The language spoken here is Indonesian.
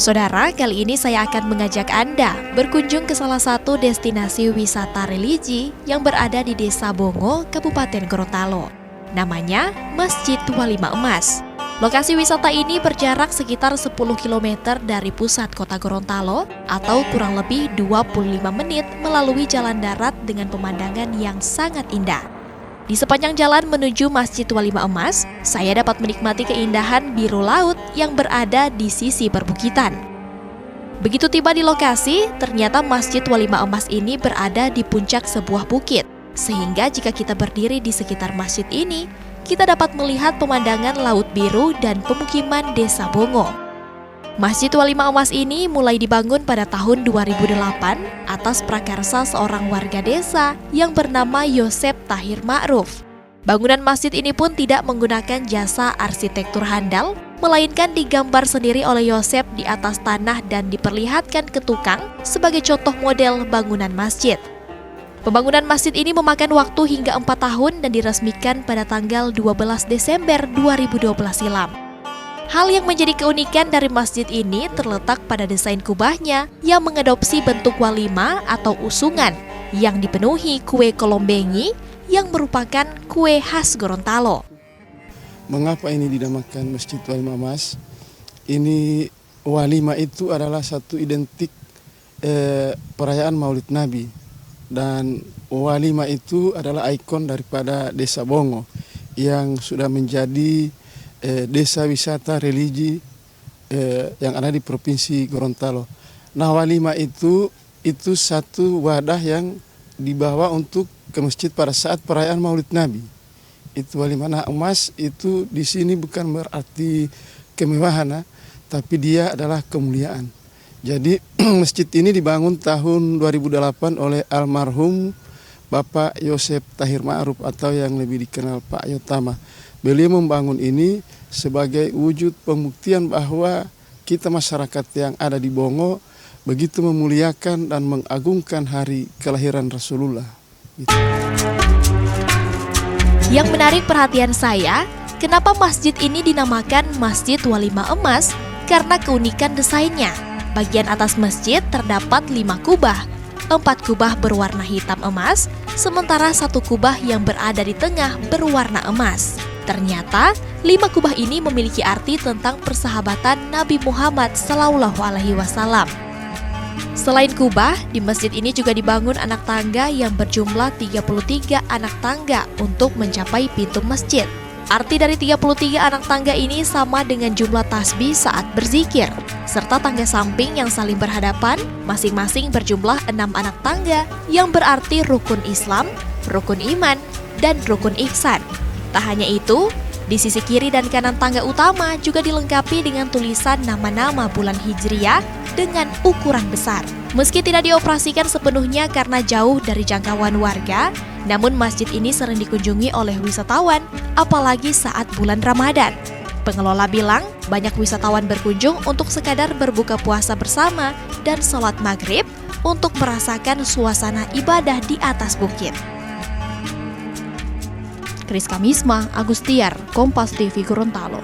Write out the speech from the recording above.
Saudara, kali ini saya akan mengajak Anda berkunjung ke salah satu destinasi wisata religi yang berada di Desa Bongo, Kabupaten Gorontalo. Namanya Masjid Walima Emas. Lokasi wisata ini berjarak sekitar 10 km dari pusat kota Gorontalo atau kurang lebih 25 menit melalui jalan darat dengan pemandangan yang sangat indah. Di sepanjang jalan menuju Masjid Walima Emas, saya dapat menikmati keindahan biru laut yang berada di sisi perbukitan. Begitu tiba di lokasi, ternyata Masjid Walima Emas ini berada di puncak sebuah bukit, sehingga jika kita berdiri di sekitar masjid ini, kita dapat melihat pemandangan laut biru dan pemukiman Desa Bongo. Masjid Walima Emas ini mulai dibangun pada tahun 2008 atas prakarsa seorang warga desa yang bernama Yosep Tahir Ma'ruf. Bangunan masjid ini pun tidak menggunakan jasa arsitektur handal, melainkan digambar sendiri oleh Yosep di atas tanah dan diperlihatkan ke tukang sebagai contoh model bangunan masjid. Pembangunan masjid ini memakan waktu hingga 4 tahun dan diresmikan pada tanggal 12 Desember 2012 silam. Hal yang menjadi keunikan dari masjid ini terletak pada desain kubahnya yang mengadopsi bentuk walima atau usungan yang dipenuhi kue kolombengi yang merupakan kue khas Gorontalo. Mengapa ini dinamakan Masjid Walima Emas? Ini walima itu adalah satu identik perayaan Maulid Nabi. Dan walima itu adalah ikon daripada Desa Bongo yang sudah menjadi desa wisata religi yang ada di Provinsi Gorontalo. Nah, walima itu satu wadah yang dibawa untuk ke masjid pada saat perayaan Maulid Nabi. Itu walima. Nah, emas itu di sini bukan berarti kemewahan, tapi dia adalah kemuliaan. Jadi masjid ini dibangun tahun 2008 oleh almarhum Bapak Yosep Tahir Ma'ruf atau yang lebih dikenal Pak Yotama. Beliau membangun ini sebagai wujud pembuktian bahwa kita masyarakat yang ada di Bongo begitu memuliakan dan mengagungkan hari kelahiran Rasulullah. Gitu. Yang menarik perhatian saya, kenapa masjid ini dinamakan Masjid Walima Emas? Karena keunikan desainnya. Bagian atas masjid terdapat 5 kubah. 4 kubah berwarna hitam emas, sementara 1 kubah yang berada di tengah berwarna emas. Ternyata, 5 kubah ini memiliki arti tentang persahabatan Nabi Muhammad SAW. Selain kubah, di masjid ini juga dibangun anak tangga yang berjumlah 33 anak tangga untuk mencapai pintu masjid. Arti dari 33 anak tangga ini sama dengan jumlah tasbih saat berzikir, serta tangga samping yang saling berhadapan, masing-masing berjumlah 6 anak tangga yang berarti rukun Islam, rukun iman, dan rukun ihsan. Tak hanya itu, di sisi kiri dan kanan tangga utama juga dilengkapi dengan tulisan nama-nama bulan Hijriah dengan ukuran besar. Meski tidak dioperasikan sepenuhnya karena jauh dari jangkauan warga, namun masjid ini sering dikunjungi oleh wisatawan, apalagi saat bulan Ramadan. Pengelola bilang banyak wisatawan berkunjung untuk sekadar berbuka puasa bersama dan sholat maghrib untuk merasakan suasana ibadah di atas bukit. Kris Kamisma, Agustiar, Kompas TV Gorontalo.